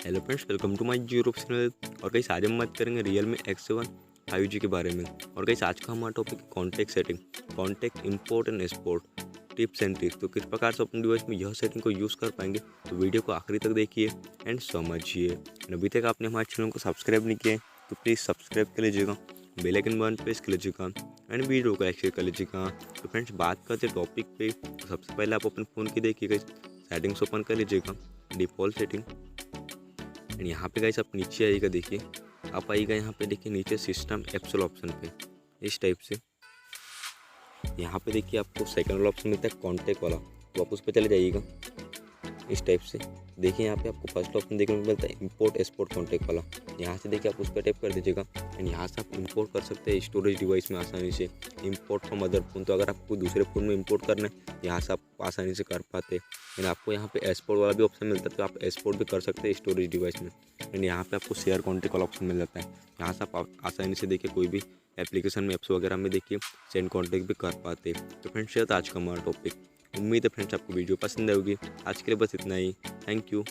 Hello friends, welcome to my YouTube channel. और कई आज हम बात करेंगे Realme X7 5G के बारे में। और कई आज का हमारा topic contact setting, contact import and export, tips and tricks. तो किस प्रकार से अपने डिवाइस में यह सेटिंग को यूज़ कर पाएंगे, तो वीडियो को आखिरी तक देखिए एंड समझिए। अभी तक आपने हमारे चैनल को सब्सक्राइब नहीं किया है तो प्लीज़ सब्सक्राइब कर लीजिएगा, बेल आइकन बटन प्रेस कर लीजिएगा एंड वीडियो को लाइक शेयर कर लीजिएगा। तो फ्रेंड्स, बात करते टॉपिक पे। तो सबसे पहले आप अपने फ़ोन की देखिएगा, सेटिंग्स ओपन कर लीजिएगा, डिफ़ॉल्ट सेटिंग। एंड यहाँ पे गाइस आप नीचे आइएगा, देखिए आप आइएगा यहाँ पे, देखिए नीचे सिस्टम एप्सल ऑप्शन पे इस टाइप से। यहाँ पे देखिए आपको सेकंड वाला ऑप्शन मिलता है कॉन्टैक्ट वाला, तो आप उस पर चले जाइएगा इस टाइप से। देखिए यहाँ पे आपको फर्स्ट ऑप्शन देखने को मिलता है इंपोर्ट एक्सपोर्ट कॉन्टैक्ट वाला। यहाँ से देखिए आप उस पर टैप कर दीजिएगा एंड यहाँ से आप इंपोर्ट कर सकते हैं स्टोरेज डिवाइस में आसानी से। इंपोर्ट फ्रॉम अदर फोन, तो अगर आपको दूसरे फ़ोन में इंपोर्ट करना है यहाँ से आप आसानी से कर पाते हैं। एंड आपको यहाँ पे एक्सपोर्ट वाला भी ऑप्शन मिलता है, तो आप एक्सपोर्ट भी कर सकते हैं स्टोरेज डिवाइस में। एंड यहाँ पे आपको शेयर कॉन्टैक्ट वाला ऑप्शन मिल जाता है, यहाँ से आप आसानी से देखिए कोई भी एप्लीकेशन में, ऐप्स वगैरह में देखिए सेंड कॉन्टैक्ट भी कर पाते। तो फ्रेंड्स, ये था आज का हमारा टॉपिक। उम्मीद है फ्रेंड्स आपको वीडियो पसंद आएगी। आज के लिए बस इतना ही। Thank you.